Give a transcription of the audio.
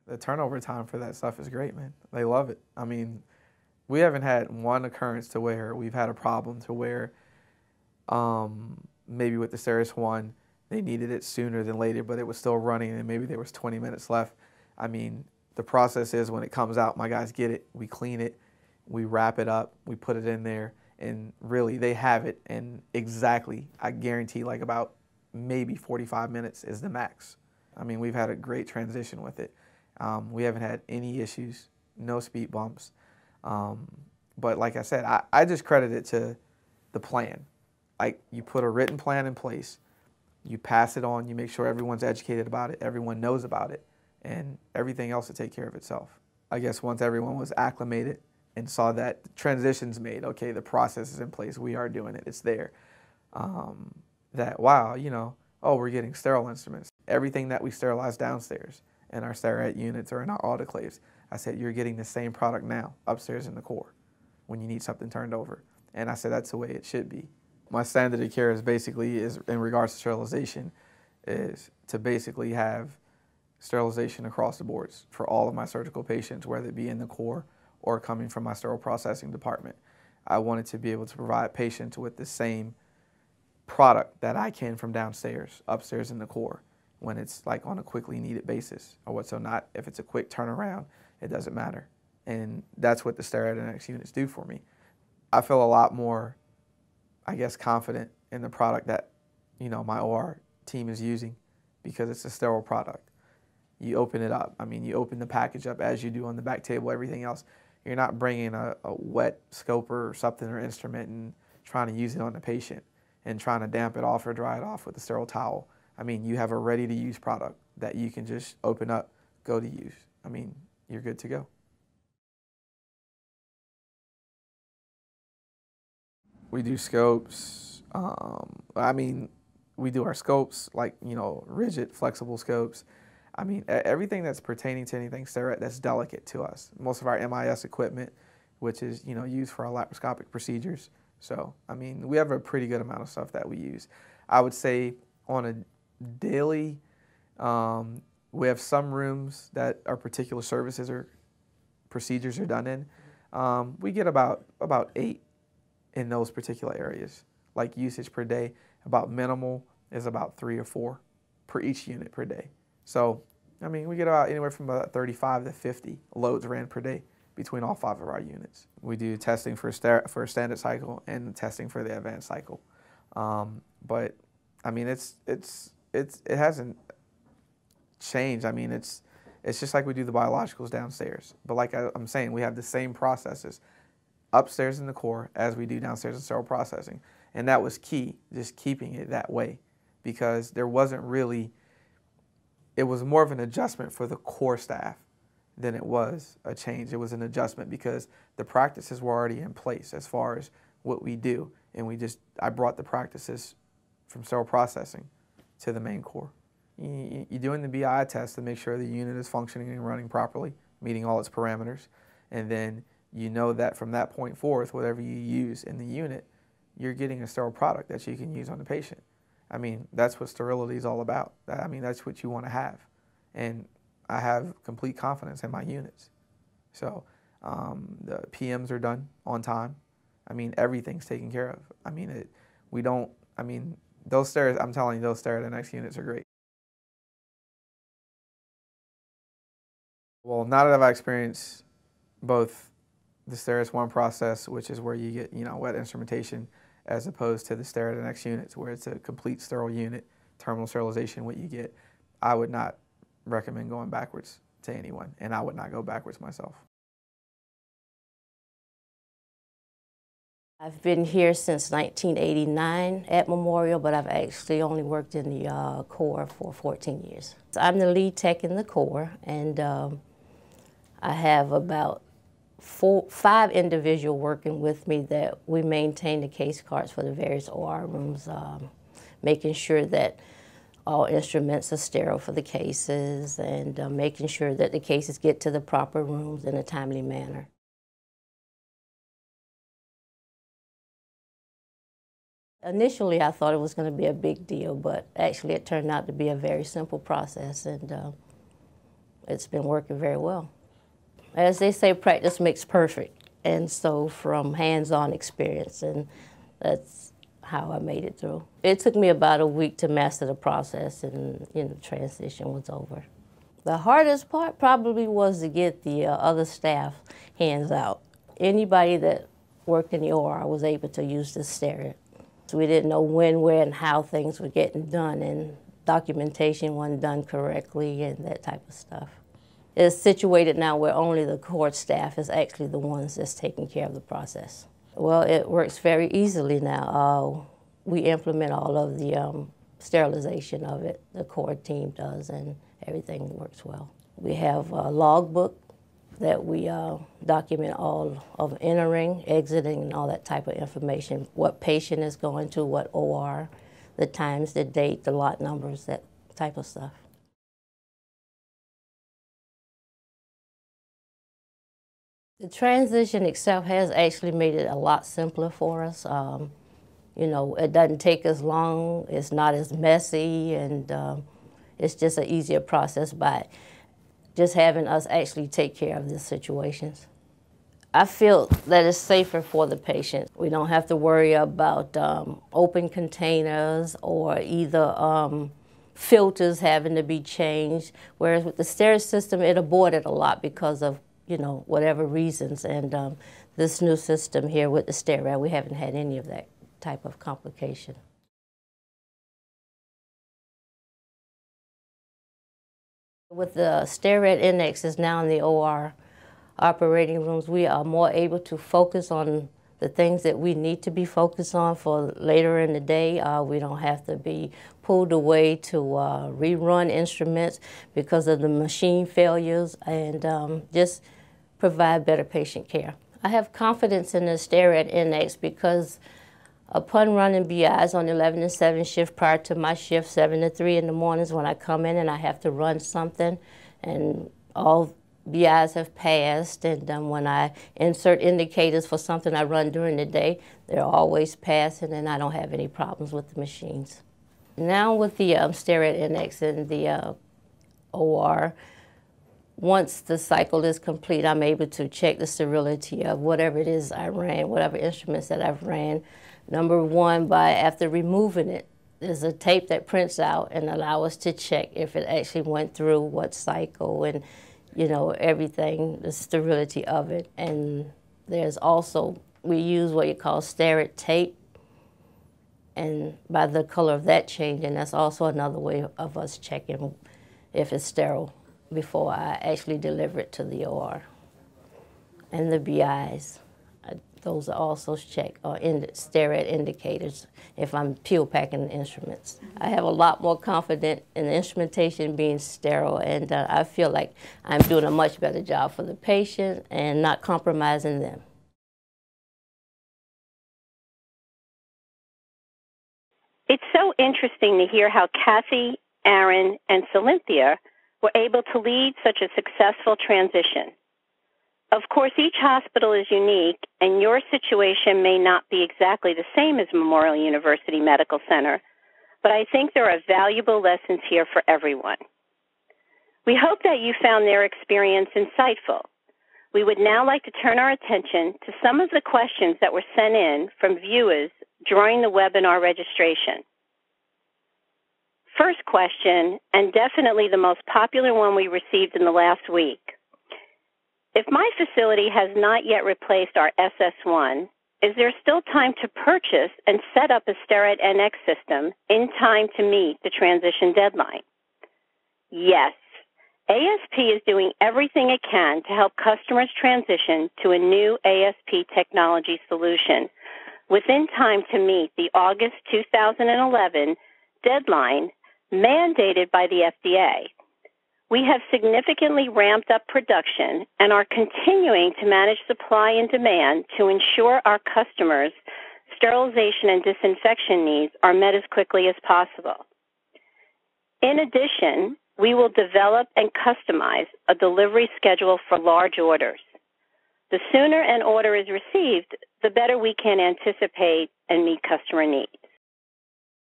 The turnover time for that stuff is great, man. They love it. I mean, we haven't had one occurrence to where we've had a problem to where maybe with the Steris one, they needed it sooner than later, but it was still running and maybe there was 20 minutes left. I mean, the process is when it comes out, my guys get it, we clean it, we wrap it up, we put it in there, and really they have it in exactly, I guarantee, like about maybe 45 minutes is the max. I mean, we've had a great transition with it. We haven't had any issues, no speed bumps. But like I said, I just credit it to the plan. Like, you put a written plan in place, you pass it on, you make sure everyone's educated about it, everyone knows about it, and everything else will take care of itself. I guess once everyone was acclimated and saw that the transition's made, okay, the process is in place, we are doing it, it's there, that, wow, you know, oh, we're getting sterile instruments. Everything that we sterilize downstairs in our Sterilization units or in our autoclaves, I said, you're getting the same product now upstairs in the core when you need something turned over. And I said, that's the way it should be. My standard of care is in regards to sterilization, is to basically have sterilization across the boards for all of my surgical patients, whether it be in the core or coming from my sterile processing department. I wanted to be able to provide patients with the same product that I can from downstairs, upstairs in the core, when it's like on a quickly needed basis, or what, so not if it's a quick turnaround, it doesn't matter. And that's what the Sterilization units do for me. I feel a lot more, I guess, confident in the product that, you know, my OR team is using, because it's a sterile product. You open it up. I mean, you open the package up as you do on the back table, everything else. You're not bringing a wet scoper or something or instrument and trying to use it on the patient and trying to damp it off or dry it off with a sterile towel. I mean, you have a ready-to-use product that you can just open up, go to use. I mean, you're good to go. We do scopes. I mean, we do our scopes, like, you know, rigid, flexible scopes. I mean, everything that's pertaining to anything sterile that's delicate to us. Most of our MIS equipment, which is, you know, used for our laparoscopic procedures. So, I mean, we have a pretty good amount of stuff that we use. I would say on a daily, we have some rooms that our particular services or procedures are done in. We get about 8 in those particular areas, like usage per day. About minimal is about 3 or 4 per each unit per day. So, I mean, we get about anywhere from about 35 to 50 loads ran per day between all 5 of our units. We do testing for a standard cycle and testing for the advanced cycle. But I mean, it hasn't changed. I mean, it's just like we do the biologicals downstairs. But like I'm saying, we have the same processes upstairs in the core as we do downstairs in sterile processing. And that was key, just keeping it that way, because there wasn't really, it was more of an adjustment for the core staff than it was a change. It was an adjustment because the practices were already in place as far as what we do. And I brought the practices from sterile processing to the main core. You're doing the BI test to make sure the unit is functioning and running properly, meeting all its parameters. And then you know that from that point forth, whatever you use in the unit, you're getting a sterile product that you can use on the patient. I mean, that's what sterility is all about. I mean, that's what you want to have. And I have complete confidence in my units. So the PMs are done on time. I mean, everything's taken care of. I mean, those stairs, I'm telling you, those Sterilization units are great. Well, now that I've experienced both the Steris 1 process, which is where you get, you know, wet instrumentation, as opposed to the Sterilization units, where it's a complete sterile unit, terminal sterilization, what you get, I would not recommend going backwards to anyone, and I would not go backwards myself. I've been here since 1989 at Memorial, but I've actually only worked in the core for 14 years. So I'm the lead tech in the core, and I have about 5 individuals working with me that we maintain the case cards for the various OR rooms, making sure that all instruments are sterile for the cases, and making sure that the cases get to the proper rooms in a timely manner. Initially, I thought it was going to be a big deal, but actually it turned out to be a very simple process, and it's been working very well. As they say, practice makes perfect. And so from hands-on experience, and that's how I made it through. It took me about a week to master the process, and the transition was over. The hardest part probably was to get the other staff hands out. Anybody that worked in the OR was able to use the Sterilization. So we didn't know when, where, and how things were getting done, and documentation wasn't done correctly and that type of stuff. It's situated now where only the court staff is actually the ones that's taking care of the process. Well, it works very easily now. We implement all of the sterilization of it. The core team does, and everything works well. We have a logbook that we document all of entering, exiting, and all that type of information. What patient is going to, what OR, the times, the date, the lot numbers, that type of stuff. The transition itself has actually made it a lot simpler for us. It doesn't take as long, it's not as messy, and it's just an easier process by just having us actually take care of these situations. I feel that it's safer for the patient. We don't have to worry about open containers or either filters having to be changed, whereas with the Sterilization system, it aborted a lot because of whatever reasons, and this new system here with the Sterilization, we haven't had any of that type of complication. With the Sterilization indexes now in the OR operating rooms, we are more able to focus on the things that we need to be focused on for later in the day. We don't have to be pulled away to rerun instruments because of the machine failures, and just provide better patient care. I have confidence in the Sterilization index because upon running BIs on 11 to 7 shift prior to my shift, 7 to 3 in the mornings when I come in and I have to run something, and all BIs have passed, and when I insert indicators for something I run during the day, they're always passing, and I don't have any problems with the machines. Now with the Sterilization index in the OR, once the cycle is complete, I'm able to check the sterility of whatever it is I ran, whatever instruments that I've ran. Number one, after removing it, there's a tape that prints out and allow us to check if it actually went through, what cycle, and everything, the sterility of it. And there's also, we use what you call Sterilization tape, and by the color of that changing, that's also another way of us checking if it's sterile before I actually deliver it to the OR. And the BIs, those are also checked, or Sterilization indicators if I'm peel packing the instruments. I have a lot more confidence in the instrumentation being sterile, and I feel like I'm doing a much better job for the patient and not compromising them. It's so interesting to hear how Kathy, Aaron, and Cynthia were able to lead such a successful transition. Of course, each hospital is unique, and your situation may not be exactly the same as Memorial University Medical Center, but I think there are valuable lessons here for everyone. We hope that you found their experience insightful. We would now like to turn our attention to some of the questions that were sent in from viewers during the webinar registration. First question, and definitely the most popular one we received in the last week. If my facility has not yet replaced our SS1, is there still time to purchase and set up a Sterilization NX system in time to meet the transition deadline? Yes. ASP is doing everything it can to help customers transition to a new ASP technology solution within time to meet the August 2011 deadline mandated by the FDA. We have significantly ramped up production and are continuing to manage supply and demand to ensure our customers' sterilization and disinfection needs are met as quickly as possible. In addition, we will develop and customize a delivery schedule for large orders. The sooner an order is received, the better we can anticipate and meet customer needs.